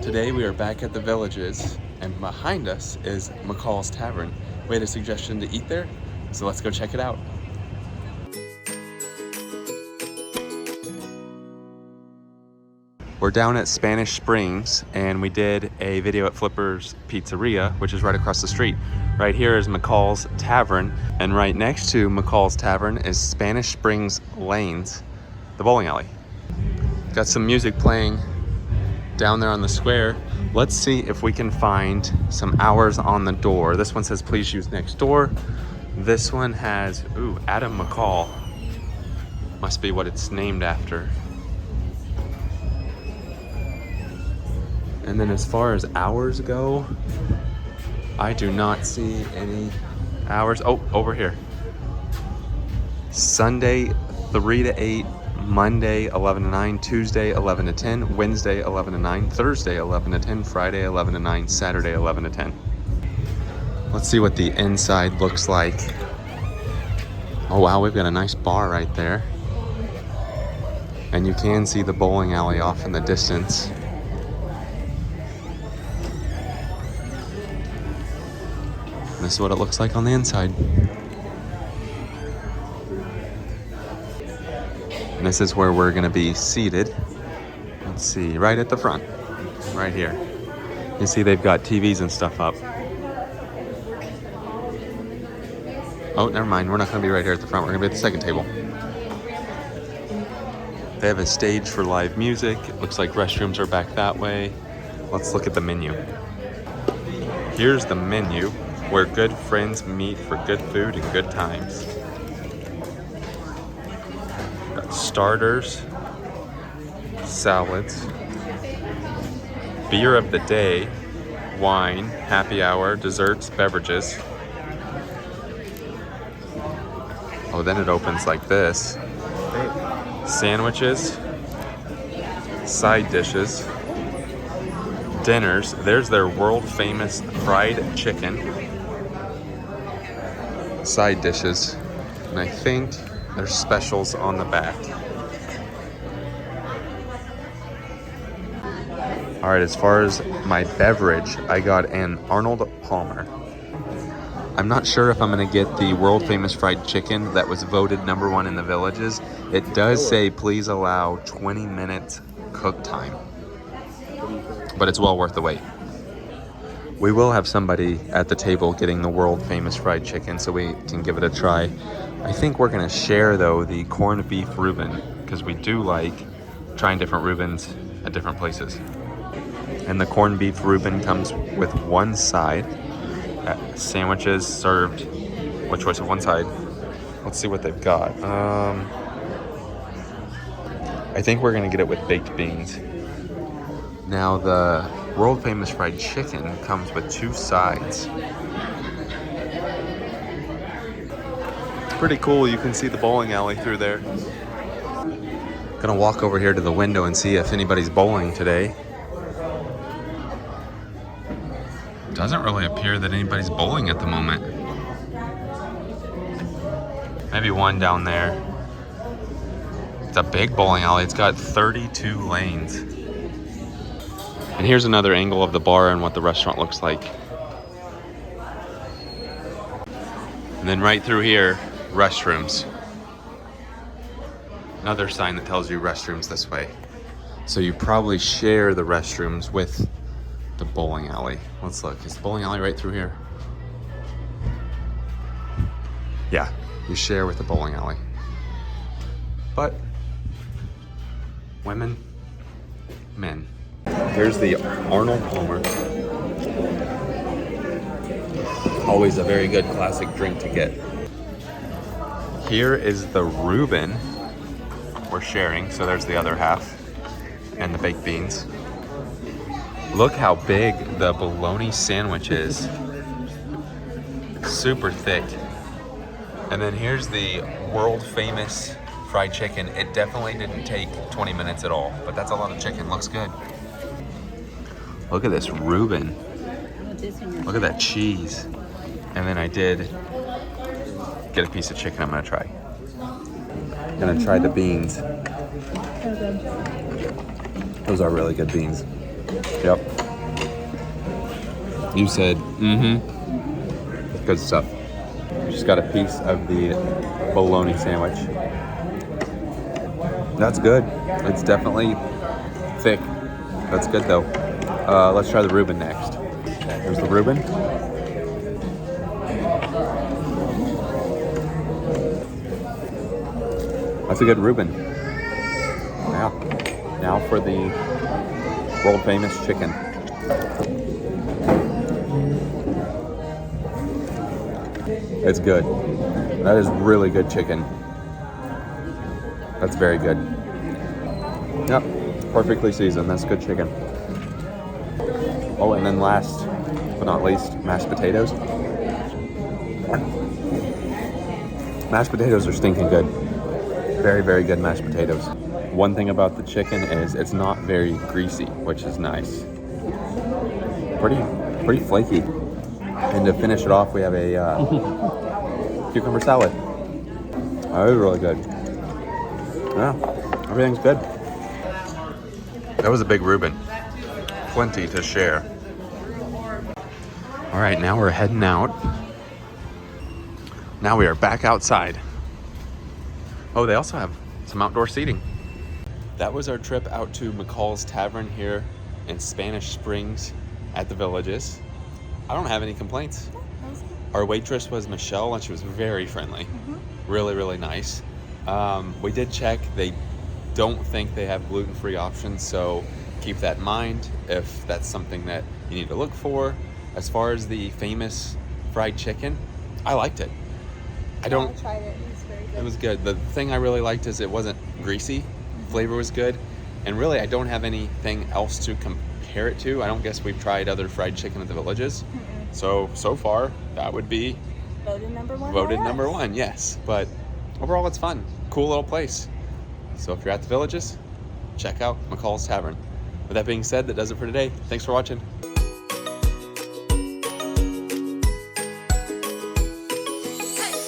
Today we are back at the Villages, and behind us is McCall's Tavern. We had a suggestion to eat there, so let's go check it out. We're down at Spanish Springs, and we did a video at Flipper's Pizzeria, which is right across the street. Right here is McCall's Tavern, and right next to McCall's Tavern is Spanish Springs Lanes, the bowling alley. Got some music playing down there on the square. Let's see if we can find some hours on the door. This one says please use next door. This one has, ooh, Adam McCall. Must be what it's named after. And then as far as hours go, I do not see any hours. Oh, over here. Sunday 3 to 8, Monday 11 to 9, Tuesday 11 to 10, Wednesday 11 to 9, Thursday 11 to 10, Friday 11 to 9, Saturday 11 to 10. Let's see what the inside looks like. Oh wow, we've got a nice bar right there. And you can see the bowling alley off in the distance. This is what it looks like on the inside. And this is where we're gonna be seated. Let's see, right at the front, right here. You see they've got TVs and stuff up. Oh, never mind, we're not gonna be right here at the front, we're gonna be at the second table. They have a stage for live music. It looks like restrooms are back that way. Let's look at the menu. Here's the menu, where good friends meet for good food and good times. Got starters, salads, beer of the day, wine, happy hour, desserts, beverages. Oh, then it opens like this. Sandwiches, side dishes, dinners. There's their world famous fried chicken. Side dishes, and I think there's specials on the back. All right, as far as my beverage, I got an Arnold Palmer. I'm not sure if I'm gonna get the world famous fried chicken that was voted #1 in the Villages. It does say please allow 20 minutes cook time, but it's well worth the wait. We will have somebody at the table getting the world famous fried chicken, so we can give it a try. I think we're gonna share though the corned beef Rueben, because we do like trying different Reubens at different places. And the corned beef Rueben comes with one side. Sandwiches served. What choice of one side? Let's see what they've got. I think we're gonna get it with baked beans. Now the world famous fried chicken comes with 2 sides. Pretty cool, you can see the bowling alley through there. Gonna walk over here to the window and see if anybody's bowling today. Doesn't really appear that anybody's bowling at the moment. Maybe one down there. It's a big bowling alley, it's got 32 lanes. And here's another angle of the bar and what the restaurant looks like. And then right through here, restrooms. Another sign that tells you restrooms this way. So you probably share the restrooms with the bowling alley. Let's look, is the bowling alley right through here? Yeah, you share with the bowling alley. But women, men. Here's the Arnold Palmer. Always a very good classic drink to get. Here is the Rueben we're sharing, so there's the other half, and the baked beans. Look how big the bologna sandwich is. Super thick. And then here's the world famous fried chicken. It definitely didn't take 20 minutes at all, but that's a lot of chicken. Looks good. Look at this Rueben. Look at that cheese. And then I did get a piece of chicken I'm gonna try. Gonna try the beans. Those are really good beans. Yep. You said, good stuff. Just got a piece of the bologna sandwich. That's good. It's definitely thick. That's good though. Let's try the Rueben next. Here's the Rueben. That's a good Rueben. Now for the world famous chicken. It's good. That is really good chicken. That's very good. Yep, perfectly seasoned. That's good chicken. Oh, and then last but not least, mashed potatoes. Mashed potatoes are stinking good. Very, very good mashed potatoes. One thing about the chicken is it's not very greasy, which is nice. Pretty flaky. And to finish it off, we have a cucumber salad. That was really good. Yeah, everything's good. That was a big Rueben. Plenty to share. All right, now we're heading out. Now we are back outside. Oh, they also have some outdoor seating. That was our trip out to McCall's Tavern here in Spanish Springs at the Villages. I don't have any complaints. Our waitress was Michelle, and she was very friendly. Really, really nice. We did check. They don't think they have gluten-free options, so keep that in mind if that's something that you need to look for. As far as the famous fried chicken, I liked it. I tried it. It was very good. It was good. The thing I really liked is it wasn't greasy. Flavor was good. And really, I don't have anything else to compare it to. I don't guess we've tried other fried chicken at the Villages. So far, that would be voted number one. Voted number one, yes. But overall, it's fun. Cool little place. So if you're at the Villages, check out McCall's Tavern. With that being said, that does it for today. Thanks for watching.